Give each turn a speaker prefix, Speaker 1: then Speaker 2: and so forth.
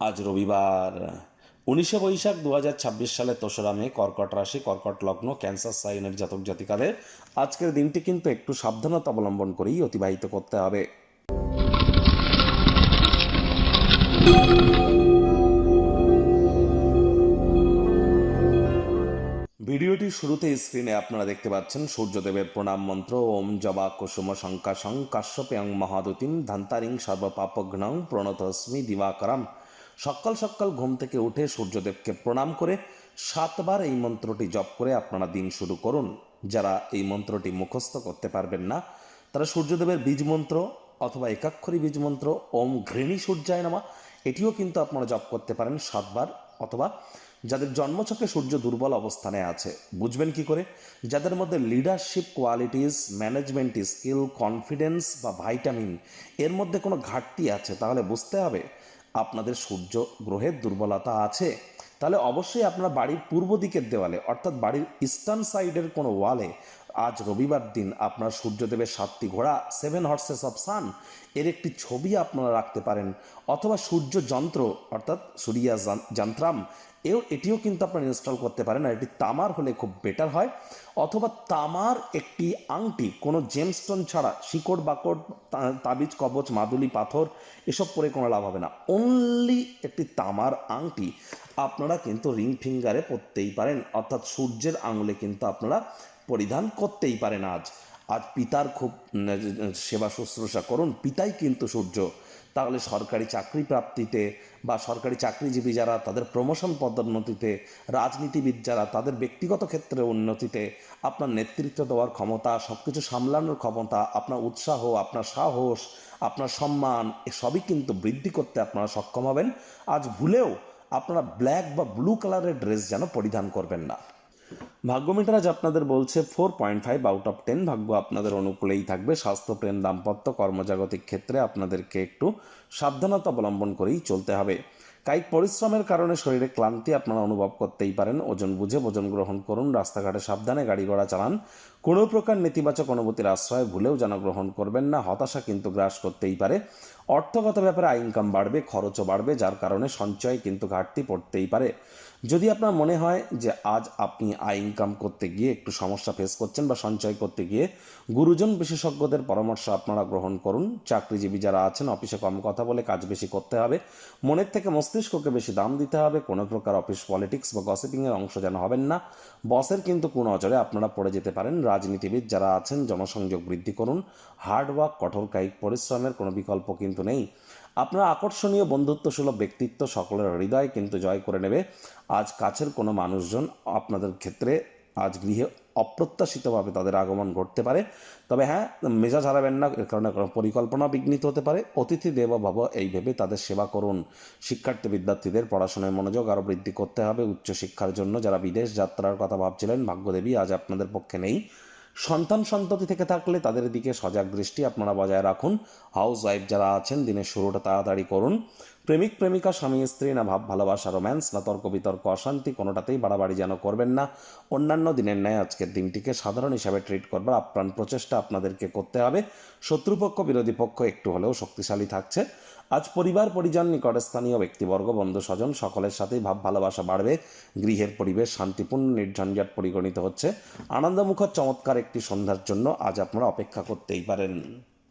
Speaker 1: আজ রবিবার 19শে বৈশাখ 2026 সালে 3রা মে, কর্কট রাশি, কর্কট লগ্ন, ক্যান্সার সাইনের জাতক জাতিকাদের আজকের দিনটি কিন্তু একটু সাবধানতা অবলম্বন করেই অতিবাহিত করতে হবে। ভিডিওটির শুরুতে স্ক্রিনে আপনারা দেখতে পাচ্ছেন সূর্যদেবের প্রণাম মন্ত্র। ওম জবা কুসুম শঙ্কাশং কাশ্যপেয়ং মহাদুতিম ধান্তারিং সর্বপাপঘ্নং প্রণতস্মি দিবাকরম। সকাল সকাল ঘুম থেকে উঠে সূর্যদেবকে প্রণাম করে 7বার এই মন্ত্রটি জপ করে আপনারা দিন শুরু করুন। যারা এই মন্ত্রটি মুখস্থ করতে পারবেন না তারা সূর্যদেবের বীজ মন্ত্র অথবা একাক্ষরী বীজ মন্ত্র ওম ঘৃণী সূর্যায় নমঃ এটিও কিন্তু আপনারা জপ করতে পারেন 7বার। অথবা যাদের জন্মছকে সূর্য দুর্বল অবস্থানে আছে, বুঝবেন কি করে? যাদের মধ্যে leadership qualities, management skill, confidence বা ভাইটামিন এর মধ্যে কোনো ঘাটতি আছে, তাহলে বুঝতে হবে আপনাদের সূর্য গ্রহের দুর্বলতা আছে। তাহলে অবশ্যই আপনার বাড়ির পূর্ব দিকের দেওয়ালে অর্থাৎ বাড়ির ইস্টার্ন সাইডের কোনো ওয়ালে আজ রবিবার দিন আপনার সূর্যদেবের 7টি ঘোড়া, 7 হর্সেস অফ সান এর একটি ছবি আপনারা রাখতে পারেন। অথবা সূর্য যন্ত্র অর্থাৎ সূর্যা যন্ত্রাম এটিও কিন্তু আপনারা ইনস্টল করতে পারেন, আর এটি তামার হলে খুব বেটার হয়। অথবা তামার একটি আংটি, কোনো জেমস্টোন ছাড়া, শিকড় বাকড়, তাবিজ কবচ, মাদুলি পাথর এসব পরে কোনো লাভ হবে না। অনলি একটি তামার আংটি আপনারা কিন্তু রিং ফিঙ্গারে পরতেই পারেন, অর্থাৎ সূর্যের আঙুলে কিন্তু আপনারা পরিধান করতেই পারেন। আজ পিতার খুব সেবা শুশ্রূষা করুন, পিতাই কিন্তু সূর্য। তাহলে সরকারি চাকরি প্রাপ্তিতে বা সরকারি চাকরিজীবী যারা তাদের প্রমোশন পদোন্নতিতে, রাজনীতিবিদ যারা তাদের ব্যক্তিগত ক্ষেত্রে উন্নতিতে, আপনার নেতৃত্ব দেওয়ার ক্ষমতা, সব কিছু সামলানোর ক্ষমতা, আপনার উৎসাহ, আপনার সাহস, আপনার সম্মান এসবই কিন্তু বৃদ্ধি করতে আপনারা সক্ষম হবেন। আজ ভুলেও আপনারা ব্ল্যাক বা ব্লু কালারের ড্রেস যেন পরিধান করবেন না। ভাগ্য মিটার আজ আপনাদের বলছে 4.5 আউট অফ 10। ভাগ্য আপনাদের অনুকূলেই থাকবে। স্বাস্থ্য, প্রেম, দাম্পত্য, কর্মজাগতিক ক্ষেত্রে আপনাদেরকে একটু সাবধানতা অবলম্বন করেই চলতে হবে। কায়িক পরিশ্রমের কারণে শরীরে ক্লান্তি আপনারা অনুভব করতেই পারেন। ওজন বুঝে ভোজন গ্রহণ করুন। রাস্তাঘাটে সাবধানে গাড়ি ঘোড়া চালান। কোনো প্রকার নেতিবাচক অনুভূতির আশ্রয় ভুলেও যেন গ্রহণ করবেন না। হতাশা কিন্তু গ্রাস করতেই পারে। অর্থগত ব্যাপারে আয় ইনকাম বাড়বে, খরচও বাড়বে, যার কারণে সঞ্চয় কিন্তু ঘাটতি পড়তেই পারে। যদি আপনার মনে হয় যে আজ আপনি আয় ইনকাম করতে গিয়ে একটু সমস্যা ফেস করছেন বা সঞ্চয় করতে গিয়ে, গুরুজন বিশেষজ্ঞদের পরামর্শ আপনারা গ্রহণ করুন। চাকরিজীবী যারা আছেন, অফিসে কম কথা বলে কাজ বেশি করতে হবে, মনের থেকে মস্তিষ্ককে বেশি দাম দিতে হবে। কোনো প্রকার অফিস পলিটিক্স বা গসিপিংয়ের অংশ যেন হবেন না। বসের কিন্তু কোন অজরে আপনারা পড়ে যেতে পারেন। রাজনীতিবিদ যারা আছেন, জনসংযোগ বৃদ্ধি করুন। হার্ডওয়ার্ক, কঠোর কায়িক পরিশ্রমের কোনো বিকল্প কিন্তু নেই। আপনার আকর্ষণীয় বন্ধুত্বসুলভ ব্যক্তিত্ব সকলের হৃদয় কিন্তু জয় করে নেবে। আজ কাছের কোনো মানুষজন আপনাদের ক্ষেত্রে আজ গৃহে অপ্রত্যাশিতভাবে তাদের আগমন ঘটতে পারে। তবে হ্যাঁ, মেজাজ হারাবেন না, এর কারণে কোনো পরিকল্পনা বিঘ্নিত হতে পারে। অতিথি দেব ভব এই ভেবে তাদের সেবা করুন। শিক্ষার্থী বিদ্যার্থীদের পড়াশোনায় মনোযোগ আরও বৃদ্ধি করতে হবে। উচ্চশিক্ষার জন্য যারা বিদেশ যাত্রার কথা ভাবছিলেন, ভাগ্যদেবী আজ আপনাদের পক্ষে নেই। সন্তান সন্ততি থেকে থাকলে তাদের দিকে সজাগ দৃষ্টি আপনারা বজায় রাখুন। হাউস ওয়াইফ যারা আছেন, দিনের শুরুটা তাড়াতাড়ি করুন। প্রেমিক প্রেমিকা, স্বামী স্ত্রী, না ভাব ভালোবাসা, রোম্যান্স, না তর্ক বিতর্ক, অশান্তি, কোনোটাতেই বাড়াবাড়ি যেন করবেন না। অন্যান্য দিনের ন্যায় আজকের দিনটিকে সাধারণ হিসাবে ট্রিট করবার আপ্রাণ প্রচেষ্টা আপনাদেরকে করতে হবে। শত্রুপক্ষ, বিরোধী পক্ষ একটু হলেও শক্তিশালী থাকছে। আজ পরিবার পরিজন, নিকটস্থানীয় ব্যক্তিবর্গ, বন্ধু স্বজন সকলের সাথেই ভাব ভালোবাসা বাড়বে। গৃহের পরিবেশ শান্তিপূর্ণ, নির্ঝঞ্ঝাট পরিগণিত হচ্ছে। আনন্দমুখর চমৎকার একটি সন্ধ্যার জন্য আজ আপনারা অপেক্ষা করতেই পারেন।